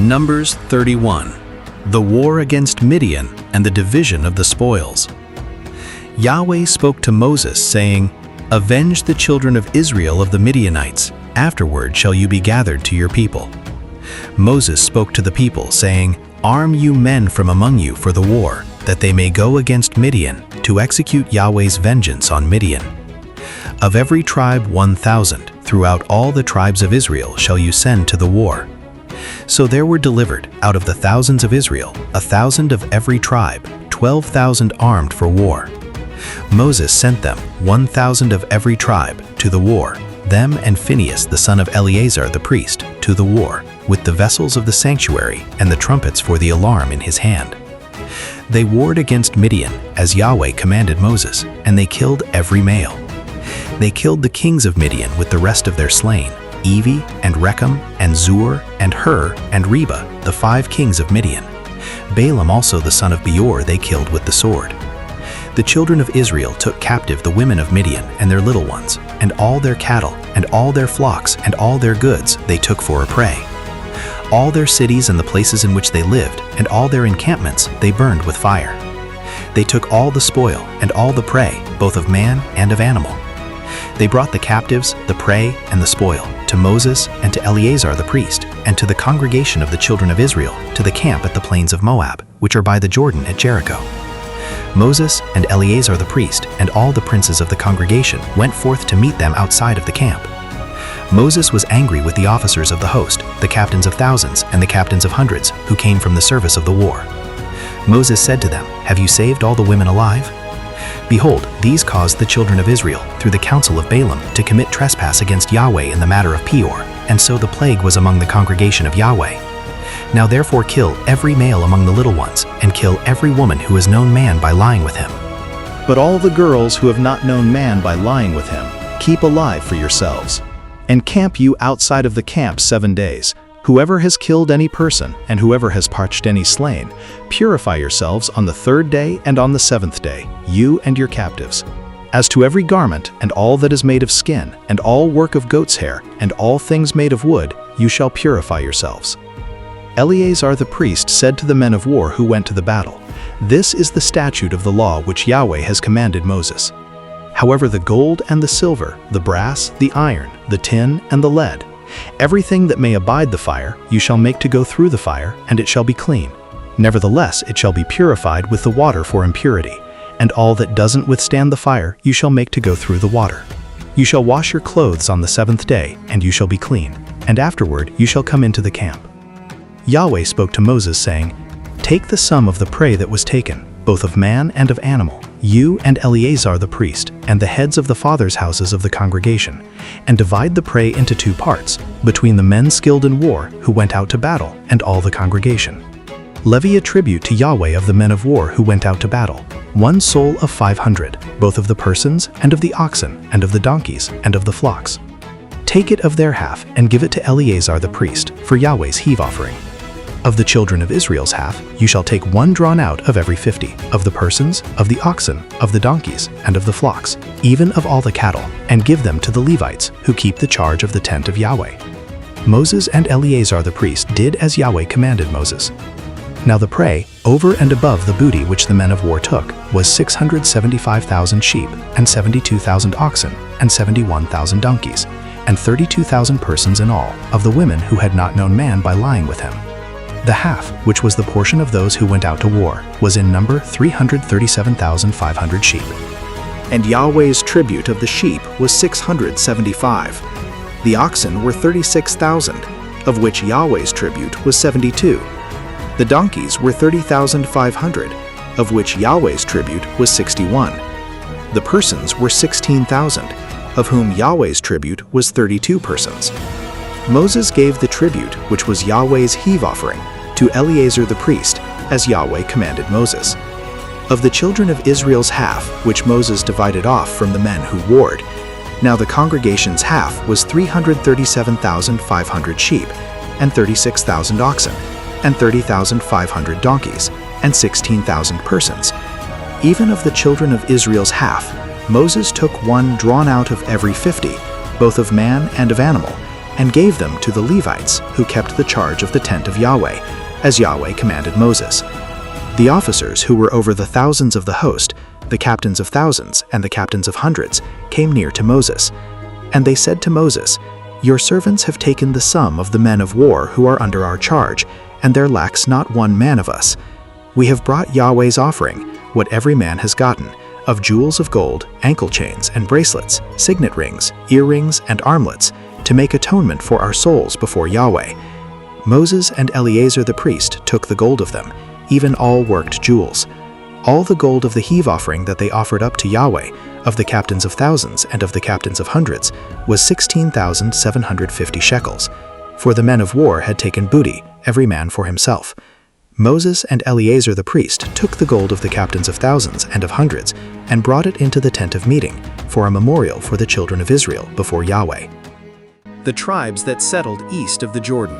Numbers 31. The war against Midian and the division of the spoils. Yahweh spoke to Moses, saying, "Avenge the children of Israel of the Midianites. Afterward shall you be gathered to your people." Moses spoke to the people, saying, "Arm you men from among you for the war, that they may go against Midian, to execute Yahweh's vengeance on Midian. Of every tribe 1,000, throughout all the tribes of Israel shall you send to the war." So there were delivered, out of the thousands of Israel, 1,000 of every tribe, 12,000 armed for war. Moses sent them, 1,000 of every tribe, to the war, them and Phinehas the son of Eleazar the priest, to the war, with the vessels of the sanctuary and the trumpets for the alarm in his hand. They warred against Midian, as Yahweh commanded Moses, and they killed every male. They killed the kings of Midian with the rest of their slain, Evi and Rechem and Zur and Hur and Reba, the 5 kings of Midian. Balaam also the son of Beor they killed with the sword. The children of Israel took captive the women of Midian and their little ones, and all their cattle, and all their flocks, and all their goods they took for a prey. All their cities and the places in which they lived, and all their encampments they burned with fire. They took all the spoil and all the prey, both of man and of animal. They brought the captives, the prey, and the spoil to Moses and to Eleazar the priest, and to the congregation of the children of Israel, to the camp at the plains of Moab, which are by the Jordan at Jericho. Moses and Eleazar the priest and all the princes of the congregation went forth to meet them outside of the camp. Moses was angry with the officers of the host, the captains of thousands and the captains of hundreds, who came from the service of the war. Moses said to them, "Have you saved all the women alive?" Behold, these caused the children of Israel, through the counsel of Balaam, to commit trespass against Yahweh in the matter of Peor, and so the plague was among the congregation of Yahweh. Now therefore kill every male among the little ones, and kill every woman who has known man by lying with him. But all the girls who have not known man by lying with him, keep alive for yourselves. And camp you outside of the camp 7 days. Whoever has killed any person, and whoever has parched any slain, purify yourselves on the 3rd day and on the 7th day, you and your captives. As to every garment, and all that is made of skin, and all work of goat's hair, and all things made of wood, you shall purify yourselves. Eleazar the priest said to the men of war who went to the battle, "This is the statute of the law which Yahweh has commanded Moses. However, the gold and the silver, the brass, the iron, the tin, and the lead, everything that may abide the fire, you shall make to go through the fire, and it shall be clean. Nevertheless, it shall be purified with the water for impurity, and all that doesn't withstand the fire, you shall make to go through the water. You shall wash your clothes on the 7th day, and you shall be clean, and afterward you shall come into the camp." Yahweh spoke to Moses, saying, "Take the sum of the prey that was taken, both of man and of animal, you and Eleazar the priest, and the heads of the fathers' houses of the congregation, and divide the prey into 2 parts, between the men skilled in war who went out to battle, and all the congregation. Levy a tribute to Yahweh of the men of war who went out to battle, 1 soul of 500, both of the persons, and of the oxen, and of the donkeys, and of the flocks. Take it of their half, and give it to Eleazar the priest, for Yahweh's heave offering. Of the children of Israel's half, you shall take 1 drawn out of every 50, of the persons, of the oxen, of the donkeys, and of the flocks, even of all the cattle, and give them to the Levites, who keep the charge of the tent of Yahweh." Moses and Eleazar the priest did as Yahweh commanded Moses. Now the prey, over and above the booty which the men of war took, was 675,000 sheep, and 72,000 oxen, and 71,000 donkeys, and 32,000 persons in all, of the women who had not known man by lying with him. The half, which was the portion of those who went out to war, was in number 337,500 sheep. And Yahweh's tribute of the sheep was 675. The oxen were 36,000, of which Yahweh's tribute was 72. The donkeys were 30,500, of which Yahweh's tribute was 61. The persons were 16,000, of whom Yahweh's tribute was 32 persons. Moses gave the tribute, which was Yahweh's heave offering, to Eleazar the priest, as Yahweh commanded Moses. Of the children of Israel's half, which Moses divided off from the men who warred, now the congregation's half was 337,500 sheep, and 36,000 oxen, and 30,500 donkeys, and 16,000 persons. Even of the children of Israel's half, Moses took 1 drawn out of every 50, both of man and of animal, and gave them to the Levites, who kept the charge of the tent of Yahweh, as Yahweh commanded Moses. The officers who were over the thousands of the host, the captains of thousands and the captains of hundreds, came near to Moses. And they said to Moses, "Your servants have taken the sum of the men of war who are under our charge, and there lacks not one man of us. We have brought Yahweh's offering, what every man has gotten, of jewels of gold, ankle chains and bracelets, signet rings, earrings and armlets, to make atonement for our souls before Yahweh." Moses and Eleazar the priest took the gold of them, even all worked jewels. All the gold of the heave offering that they offered up to Yahweh, of the captains of thousands and of the captains of hundreds, was 16,750 shekels. For the men of war had taken booty, every man for himself. Moses and Eleazar the priest took the gold of the captains of thousands and of hundreds, and brought it into the tent of meeting, for a memorial for the children of Israel before Yahweh. The tribes that settled east of the Jordan.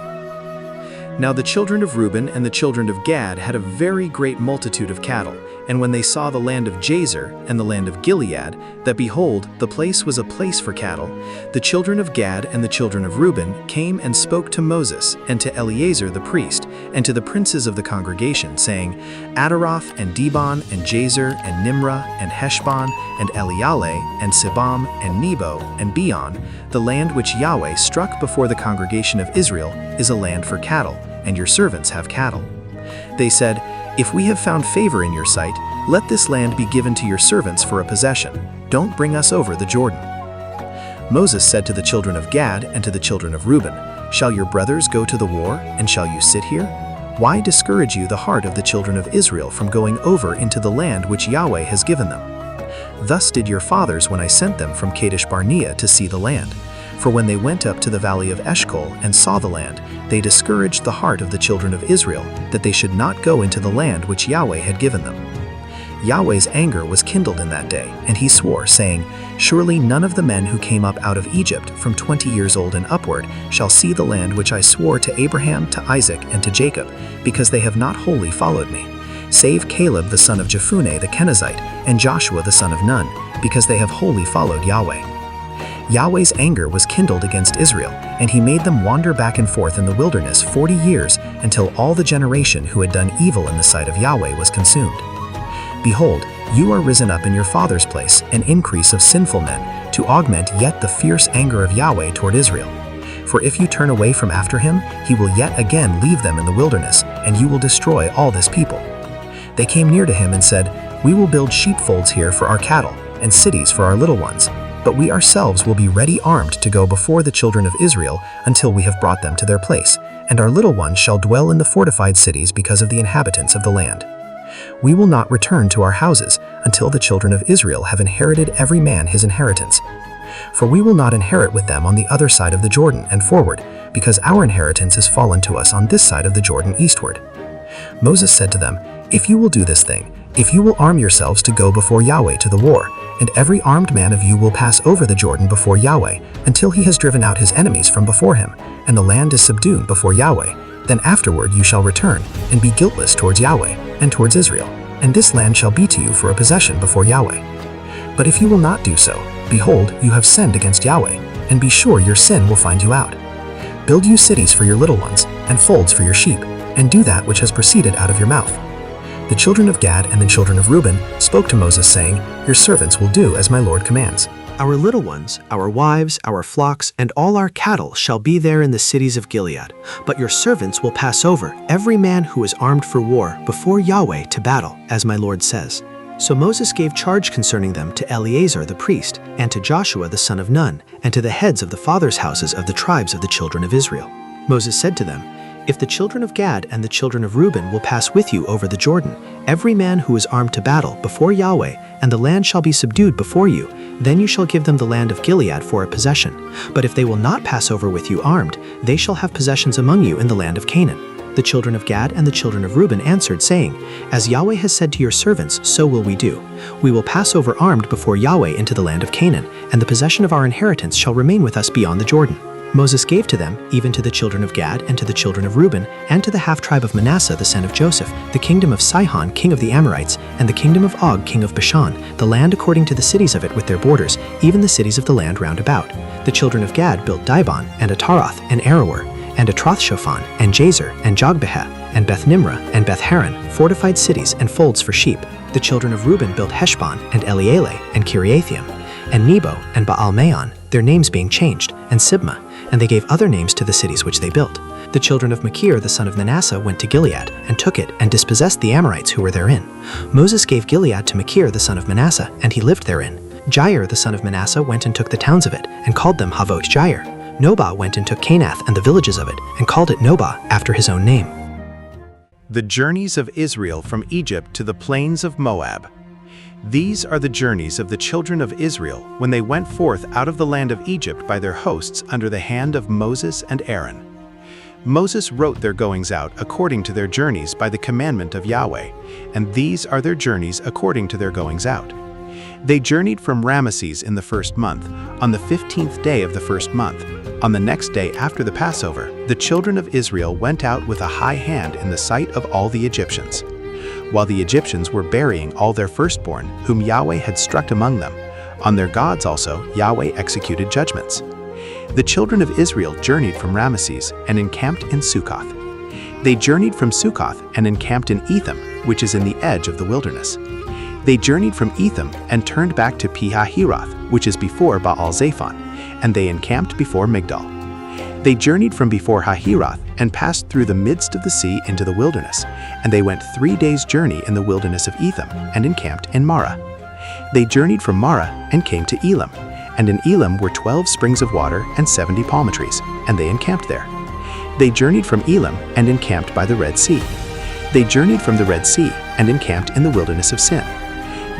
Now the children of Reuben and the children of Gad had a very great multitude of cattle, and when they saw the land of Jazer and the land of Gilead, that behold, the place was a place for cattle, the children of Gad and the children of Reuben came and spoke to Moses and to Eleazar the priest, and to the princes of the congregation, saying, Adaroth and Dibon and Jazer and Nimrah and Heshbon and Eleale and Sibam and Nebo and Beon, the land which Yahweh struck before the congregation of Israel is a land for cattle, and your servants have cattle. They said, If we have found favor in your sight, let this land be given to your servants for a possession. Don't bring us over the Jordan. Moses said to the children of Gad and to the children of Reuben, Shall your brothers go to the war, and shall you sit here? Why discourage you the heart of the children of Israel from going over into the land which Yahweh has given them? Thus did your fathers when I sent them from Kadesh Barnea to see the land. For when they went up to the valley of Eshcol and saw the land, they discouraged the heart of the children of Israel, that they should not go into the land which Yahweh had given them. Yahweh's anger was kindled in that day, and he swore, saying, Surely none of the men who came up out of Egypt from 20 years old and upward shall see the land which I swore to Abraham, to Isaac, and to Jacob, because they have not wholly followed me, save Caleb the son of Jephunneh the Kenizzite, and Joshua the son of Nun, because they have wholly followed Yahweh. Yahweh's anger was kindled against Israel, and he made them wander back and forth in the wilderness 40 years, until all the generation who had done evil in the sight of Yahweh was consumed. Behold, you are risen up in your father's place, an increase of sinful men, to augment yet the fierce anger of Yahweh toward Israel. For if you turn away from after him, he will yet again leave them in the wilderness, and you will destroy all this people. They came near to him and said, We will build sheepfolds here for our cattle, and cities for our little ones. But we ourselves will be ready armed to go before the children of Israel until we have brought them to their place, and our little ones shall dwell in the fortified cities because of the inhabitants of the land. We will not return to our houses until the children of Israel have inherited every man his inheritance. For we will not inherit with them on the other side of the Jordan and forward, because our inheritance is fallen to us on this side of the Jordan eastward. Moses said to them, If you will do this thing, if you will arm yourselves to go before Yahweh to the war, and every armed man of you will pass over the Jordan before Yahweh, until he has driven out his enemies from before him, and the land is subdued before Yahweh, then afterward you shall return, and be guiltless towards Yahweh, and towards Israel, and this land shall be to you for a possession before Yahweh. But if you will not do so, behold, you have sinned against Yahweh, and be sure your sin will find you out. Build you cities for your little ones, and folds for your sheep, and do that which has proceeded out of your mouth. The children of Gad and the children of Reuben spoke to Moses, saying, Your servants will do as my Lord commands. Our little ones, our wives, our flocks, and all our cattle shall be there in the cities of Gilead. But your servants will pass over, every man who is armed for war, before Yahweh to battle, as my Lord says. So Moses gave charge concerning them to Eleazar the priest, and to Joshua the son of Nun, and to the heads of the fathers' houses of the tribes of the children of Israel. Moses said to them, If the children of Gad and the children of Reuben will pass with you over the Jordan, every man who is armed to battle before Yahweh, and the land shall be subdued before you, then you shall give them the land of Gilead for a possession. But if they will not pass over with you armed, they shall have possessions among you in the land of Canaan. The children of Gad and the children of Reuben answered, saying, As Yahweh has said to your servants, so will we do. We will pass over armed before Yahweh into the land of Canaan, and the possession of our inheritance shall remain with us beyond the Jordan. Moses gave to them, even to the children of Gad, and to the children of Reuben, and to the half-tribe of Manasseh the son of Joseph, the kingdom of Sihon king of the Amorites, and the kingdom of Og king of Bashan, the land according to the cities of it with their borders, even the cities of the land round about. The children of Gad built Dibon, and Ataroth, and Aroer, and Atroth-Shophan, and Jazer, and Jogbehah, and Beth-Nimrah, and Beth-Haran, fortified cities and folds for sheep. The children of Reuben built Heshbon, and Elealeh, and Kiriathaim, and Nebo, and Baal-Maon, their names being changed, and Sibmah, and they gave other names to the cities which they built. The children of Machir the son of Manasseh went to Gilead, and took it, and dispossessed the Amorites who were therein. Moses gave Gilead to Machir the son of Manasseh, and he lived therein. Jair the son of Manasseh went and took the towns of it, and called them Havot Jair. Nobah went and took Canath and the villages of it, and called it Nobah after his own name. The journeys of Israel from Egypt to the plains of Moab. These are the journeys of the children of Israel when they went forth out of the land of Egypt by their hosts under the hand of Moses and Aaron. Moses wrote their goings out according to their journeys by the commandment of Yahweh, and these are their journeys according to their goings out. They journeyed from Ramesses in the first month, on the 15th day of the first month. On the next day after the Passover, the children of Israel went out with a high hand in the sight of all the Egyptians. While the Egyptians were burying all their firstborn, whom Yahweh had struck among them, on their gods also Yahweh executed judgments. The children of Israel journeyed from Ramesses and encamped in Succoth. They journeyed from Succoth and encamped in Etham, which is in the edge of the wilderness. They journeyed from Etham and turned back to Pi-hahiroth, which is before Baal-Zephon, and they encamped before Migdol. They journeyed from before Hahiroth and passed through the midst of the sea into the wilderness, and they went 3 days' journey in the wilderness of Etham and encamped in Marah. They journeyed from Marah and came to Elam, and in Elam were 12 springs of water and 70 palm trees, and they encamped there. They journeyed from Elam and encamped by the Red Sea. They journeyed from the Red Sea and encamped in the wilderness of Sin.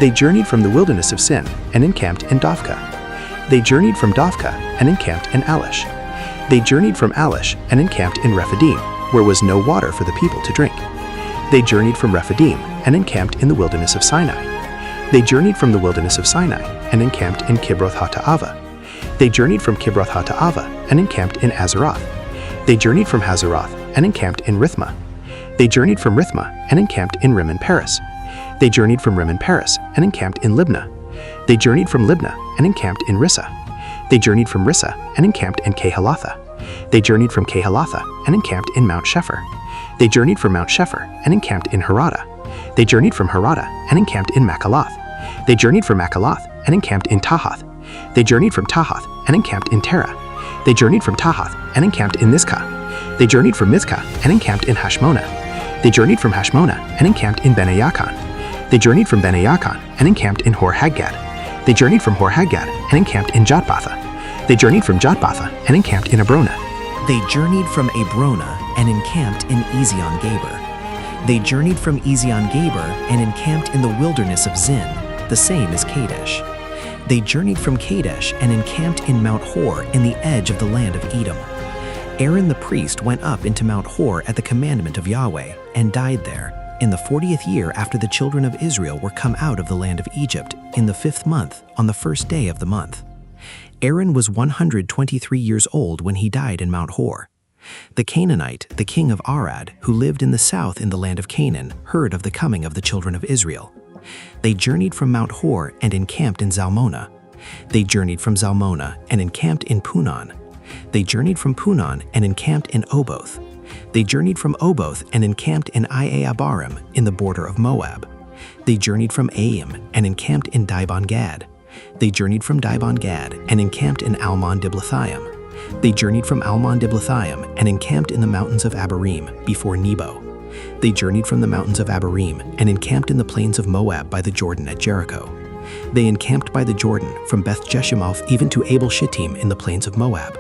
They journeyed from the wilderness of Sin and encamped in Dophkah. They journeyed from Dophkah and encamped in Alish. They journeyed from Alish and encamped in Rephidim, where was no water for the people to drink. They journeyed from Rephidim and encamped in the wilderness of Sinai. They journeyed from the wilderness of Sinai and encamped in Kibroth-Hattaavah. They journeyed from Kibroth-Hattaavah and encamped in Azaroth. They journeyed from Hazeroth and encamped in Rithmah. They journeyed from Rithmah and encamped in Rimmon Paris. They journeyed from Rimmon Paris and encamped in Libnah. They journeyed from Libnah and encamped in Rissah. They journeyed from Rissah and encamped in Kehelatha. They journeyed from Kehelatha and encamped in Mount Shepher. They journeyed from Mount Shepher and encamped in Harada. They journeyed from Harada and encamped in Makaloth. They journeyed from Makaloth and encamped in Tahath. They journeyed from Tahath and encamped in Terah. They journeyed from Tahath and encamped in Mizkah. They journeyed from Mizkah and encamped in Hashmonah. They journeyed from Hashmonah and encamped in Bene-Yaakan. They journeyed from Bene-Yaakan and encamped in Hor-Haggad. They journeyed from Hor-Haggad and encamped in Jotbatha. They journeyed from Jotbatha and encamped in Abrona. They journeyed from Abrona and encamped in Ezion-Geber. They journeyed from Ezion-Geber and encamped in the wilderness of Zin, the same as Kadesh. They journeyed from Kadesh and encamped in Mount Hor in the edge of the land of Edom. Aaron the priest went up into Mount Hor at the commandment of Yahweh and died there in the 40th year after the children of Israel were come out of the land of Egypt, in the 5th month, on the 1st day of the month. Aaron was 123 years old when he died in Mount Hor. The Canaanite, the king of Arad, who lived in the south in the land of Canaan, heard of the coming of the children of Israel. They journeyed from Mount Hor and encamped in Zalmonah. They journeyed from Zalmonah and encamped in Punon. They journeyed from Punon and encamped in Oboth. They journeyed from Oboth and encamped in Iabarim in the border of Moab. They journeyed from Aim and encamped in Dibon Gad. They journeyed from Dibon Gad and encamped in Almon Diblathaim. They journeyed from Almon Diblathaim and encamped in the mountains of Abarim before Nebo. They journeyed from the mountains of Abarim and encamped in the plains of Moab by the Jordan at Jericho. They encamped by the Jordan from Beth Jeshimoth even to Abel Shittim in the plains of Moab.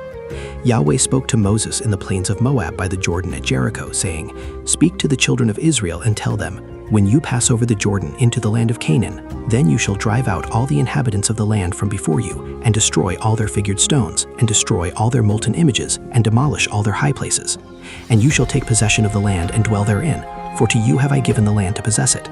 Yahweh spoke to Moses in the plains of Moab by the Jordan at Jericho, saying, "Speak to the children of Israel and tell them, when you pass over the Jordan into the land of Canaan, then you shall drive out all the inhabitants of the land from before you, and destroy all their figured stones, and destroy all their molten images, and demolish all their high places. And you shall take possession of the land and dwell therein, for to you have I given the land to possess it.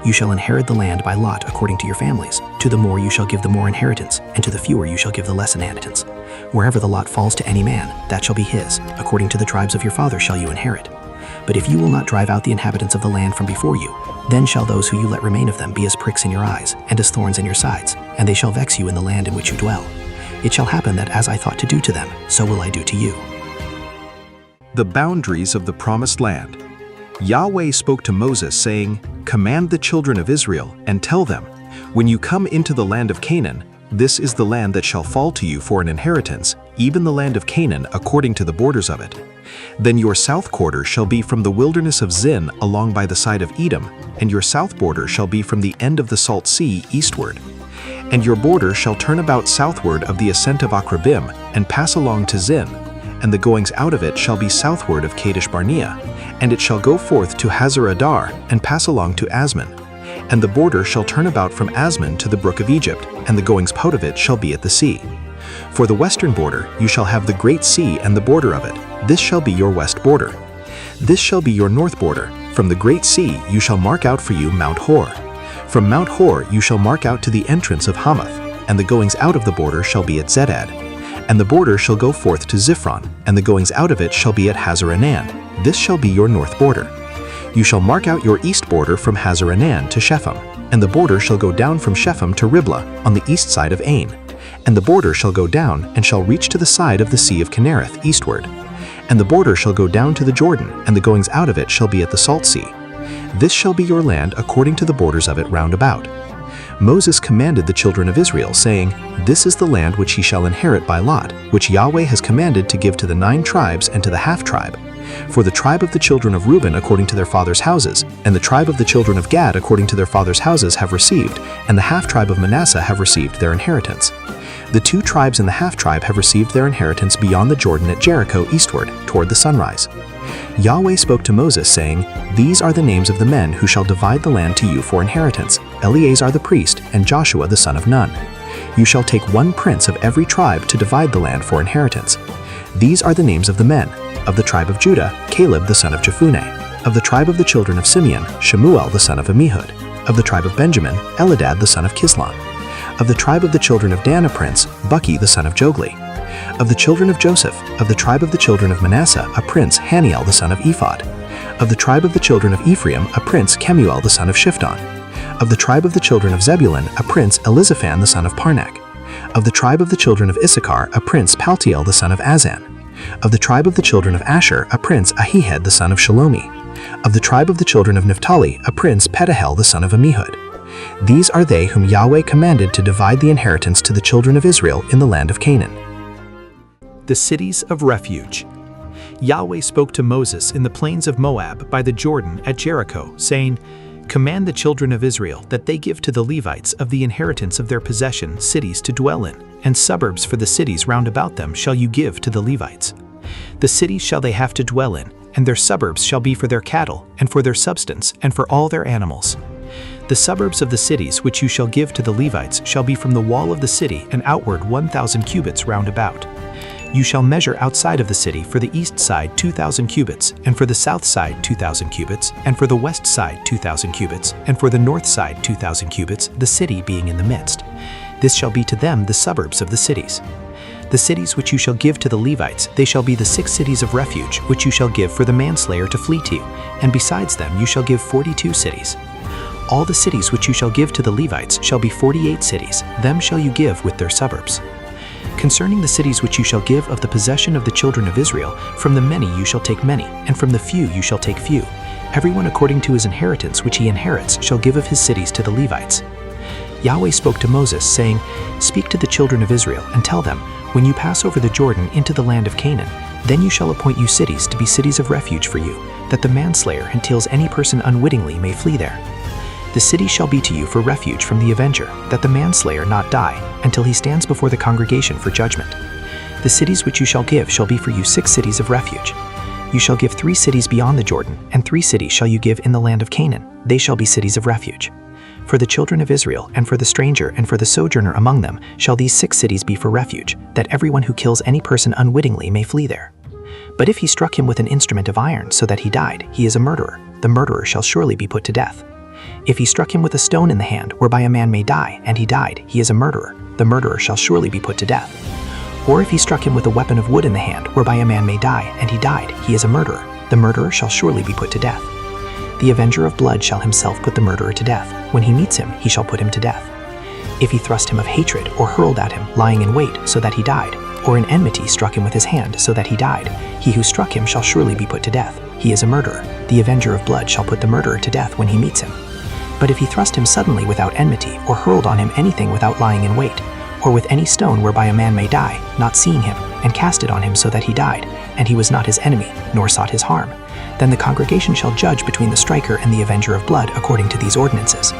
You shall inherit the land by lot according to your families. To the more you shall give the more inheritance, and to the fewer you shall give the less inheritance. Wherever the lot falls to any man, that shall be his. According to the tribes of your fathers shall you inherit. But if you will not drive out the inhabitants of the land from before you, then shall those who you let remain of them be as pricks in your eyes, and as thorns in your sides, and they shall vex you in the land in which you dwell. It shall happen that as I thought to do to them, so will I do to you. The boundaries of the promised land. Yahweh spoke to Moses, saying, "Command the children of Israel, and tell them, when you come into the land of Canaan, this is the land that shall fall to you for an inheritance, even the land of Canaan according to the borders of it. Then your south quarter shall be from the wilderness of Zin along by the side of Edom, and your south border shall be from the end of the Salt Sea eastward. And your border shall turn about southward of the ascent of Akrabim, and pass along to Zin, and the goings out of it shall be southward of Kadesh Barnea, and it shall go forth to Hazar Adar, and pass along to Asman. And the border shall turn about from Asman to the brook of Egypt, and the goings out of it shall be at the sea. For the western border you shall have the great sea and the border of it. This shall be your west border. This shall be your north border. From the great sea you shall mark out for you Mount Hor. From Mount Hor you shall mark out to the entrance of Hamath, and the goings out of the border shall be at Zedad. And the border shall go forth to Ziphron, and the goings out of it shall be at Hazar-Enan. This shall be your north border. You shall mark out your east border from Hazar-Enan to Shepham, and the border shall go down from Shepham to Riblah on the east side of Ain. And the border shall go down and shall reach to the side of the Sea of Kinnereth eastward. And the border shall go down to the Jordan, and the goings out of it shall be at the Salt Sea. This shall be your land according to the borders of it round about. Moses commanded the children of Israel, saying, This is the land which ye shall inherit by lot, which Yahweh has commanded to give to the 9 tribes and to the half-tribe. For the tribe of the children of Reuben according to their fathers' houses, and the tribe of the children of Gad according to their fathers' houses have received, and the half-tribe of Manasseh have received their inheritance. The 2 tribes and the half-tribe have received their inheritance beyond the Jordan at Jericho eastward, toward the sunrise. Yahweh spoke to Moses, saying, These are the names of the men who shall divide the land to you for inheritance, Eleazar the priest, and Joshua the son of Nun. You shall take 1 prince of every tribe to divide the land for inheritance. These are the names of the men. Of the tribe of Judah, Caleb the son of Jephunneh. Of the tribe of the children of Simeon, Shemuel the son of Ammihud. Of the tribe of Benjamin, Eladad the son of Kislon. Of the tribe of the children of Dan a prince, Buki the son of Jogli. Of the children of Joseph, of the tribe of the children of Manasseh, a prince, Haniel the son of Ephod. Of the tribe of the children of Ephraim, a prince, Kemuel the son of Shifton. Of the tribe of the children of Zebulun, a prince, Elizaphan the son of Parnak. Of the tribe of the children of Issachar, a prince, Paltiel the son of Azan. Of the tribe of the children of Asher, a prince, Ahihed the son of Shalomi. Of the tribe of the children of Naphtali, a prince, Pedahel the son of Ammihud. These are they whom Yahweh commanded to divide the inheritance to the children of Israel in the land of Canaan. The cities of refuge. Yahweh spoke to Moses in the plains of Moab by the Jordan at Jericho, saying, Command the children of Israel that they give to the Levites of the inheritance of their possession cities to dwell in, and suburbs for the cities round about them shall you give to the Levites. The cities shall they have to dwell in, and their suburbs shall be for their cattle, and for their substance, and for all their animals. The suburbs of the cities which you shall give to the Levites shall be from the wall of the city and outward 1,000 cubits round about. You shall measure outside of the city for the east side 2,000 cubits, and for the south side 2,000 cubits, and for the west side 2,000 cubits, and for the north side 2,000 cubits, the city being in the midst. This shall be to them the suburbs of the cities. The cities which you shall give to the Levites, they shall be the 6 cities of refuge, which you shall give for the manslayer to flee to, and besides them you shall give 42 cities. All the cities which you shall give to the Levites shall be 48 cities, them shall you give with their suburbs. Concerning the cities which you shall give of the possession of the children of Israel, from the many you shall take many, and from the few you shall take few. Everyone according to his inheritance which he inherits shall give of his cities to the Levites. Yahweh spoke to Moses, saying, Speak to the children of Israel, and tell them, When you pass over the Jordan into the land of Canaan, then you shall appoint you cities to be cities of refuge for you, that the manslayer who kills any person unwittingly may flee there. The city shall be to you for refuge from the avenger, that the manslayer not die, until he stands before the congregation for judgment. The cities which you shall give shall be for you 6 cities of refuge. You shall give 3 cities beyond the Jordan, and 3 cities shall you give in the land of Canaan. They shall be cities of refuge. For the children of Israel, and for the stranger, and for the sojourner among them, shall these 6 cities be for refuge, that everyone who kills any person unwittingly may flee there. But if he struck him with an instrument of iron so that he died, he is a murderer. The murderer shall surely be put to death. If he struck him with a stone in the hand, whereby a man may die, and he died, he is a murderer. The murderer shall surely be put to death. Or if he struck him with a weapon of wood in the hand, whereby a man may die, and he died, he is a murderer. The murderer shall surely be put to death. The avenger of blood shall himself put the murderer to death. When he meets him, he shall put him to death. If he thrust him of hatred, or hurled at him, lying in wait, so that he died, or in enmity struck him with his hand, so that he died, he who struck him shall surely be put to death. He is a murderer. The avenger of blood shall put the murderer to death when he meets him. But if he thrust him suddenly without enmity, or hurled on him anything without lying in wait, or with any stone whereby a man may die, not seeing him, and cast it on him so that he died, and he was not his enemy, nor sought his harm, then the congregation shall judge between the striker and the avenger of blood according to these ordinances.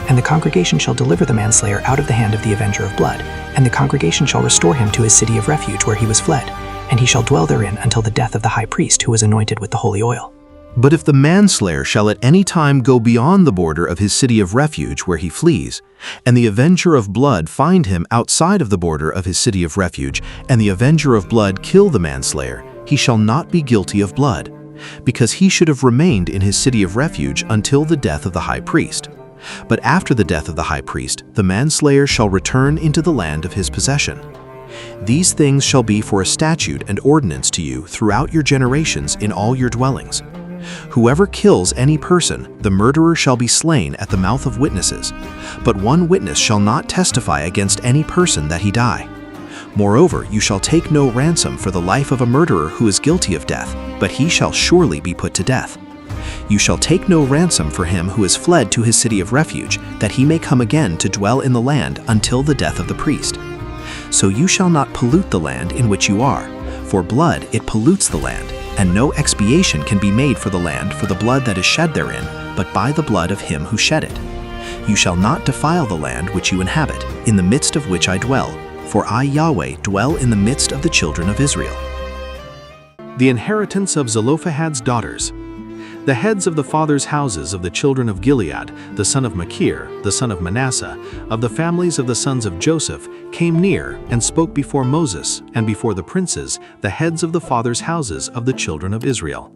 And the congregation shall deliver the manslayer out of the hand of the avenger of blood, and the congregation shall restore him to his city of refuge where he was fled, and he shall dwell therein until the death of the high priest who was anointed with the holy oil. But if the manslayer shall at any time go beyond the border of his city of refuge where he flees, and the avenger of blood find him outside of the border of his city of refuge, and the avenger of blood kill the manslayer, he shall not be guilty of blood, because he should have remained in his city of refuge until the death of the high priest. But after the death of the high priest, the manslayer shall return into the land of his possession. These things shall be for a statute and ordinance to you throughout your generations in all your dwellings. Whoever kills any person, the murderer shall be slain at the mouth of witnesses, but one witness shall not testify against any person that he die. Moreover, you shall take no ransom for the life of a murderer who is guilty of death, but he shall surely be put to death. You shall take no ransom for him who has fled to his city of refuge, that he may come again to dwell in the land until the death of the priest. So you shall not pollute the land in which you are, for blood it pollutes the land, and no expiation can be made for the land for the blood that is shed therein, but by the blood of him who shed it. You shall not defile the land which you inhabit, in the midst of which I dwell, for I, Yahweh, dwell in the midst of the children of Israel. The inheritance of Zelophehad's daughters. The heads of the fathers' houses of the children of Gilead, the son of Machir, the son of Manasseh, of the families of the sons of Joseph, came near and spoke before Moses and before the princes, the heads of the fathers' houses of the children of Israel.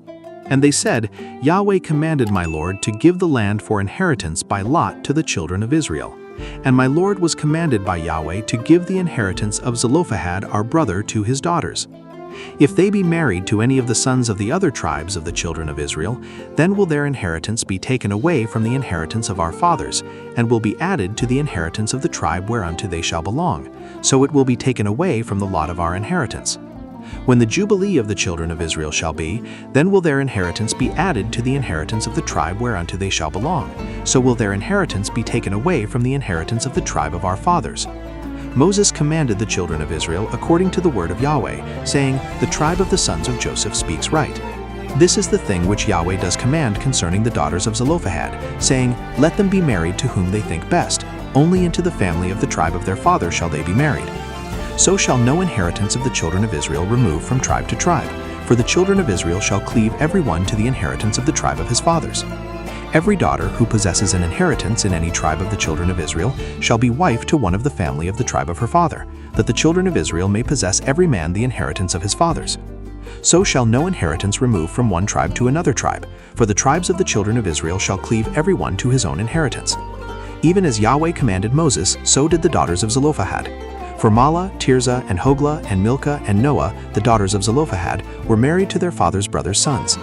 And they said, Yahweh commanded my Lord to give the land for inheritance by lot to the children of Israel. And my Lord was commanded by Yahweh to give the inheritance of Zelophehad our brother to his daughters. If they be married to any of the sons of the other tribes of the children of Israel, then will their inheritance be taken away from the inheritance of our fathers, and will be added to the inheritance of the tribe whereunto they shall belong, so it will be taken away from the lot of our inheritance. When the jubilee of the children of Israel shall be, then will their inheritance be added to the inheritance of the tribe whereunto they shall belong, so will their inheritance be taken away from the inheritance of the tribe of our fathers. Moses commanded the children of Israel according to the word of Yahweh, saying, The tribe of the sons of Joseph speaks right. This is the thing which Yahweh does command concerning the daughters of Zelophehad, saying, Let them be married to whom they think best, only into the family of the tribe of their father shall they be married. So shall no inheritance of the children of Israel remove from tribe to tribe, for the children of Israel shall cleave every one to the inheritance of the tribe of his fathers. Every daughter who possesses an inheritance in any tribe of the children of Israel shall be wife to one of the family of the tribe of her father, that the children of Israel may possess every man the inheritance of his fathers. So shall no inheritance remove from one tribe to another tribe, for the tribes of the children of Israel shall cleave every one to his own inheritance. Even as Yahweh commanded Moses, so did the daughters of Zelophehad. For Mahlah, Tirzah, and Hoglah, and Milcah, and Noah, the daughters of Zelophehad, were married to their father's brothers' sons.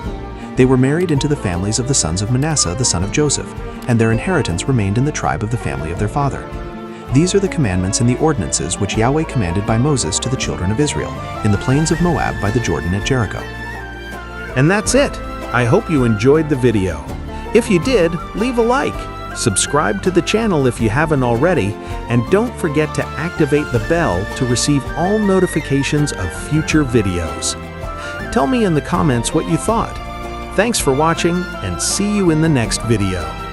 They were married into the families of the sons of Manasseh, the son of Joseph, and their inheritance remained in the tribe of the family of their father. These are the commandments and the ordinances which Yahweh commanded by Moses to the children of Israel, in the plains of Moab by the Jordan at Jericho. And that's it. I hope you enjoyed the video. If you did, leave a like, subscribe to the channel if you haven't already, and don't forget to activate the bell to receive all notifications of future videos. Tell me in the comments what you thought. Thanks for watching, and see you in the next video.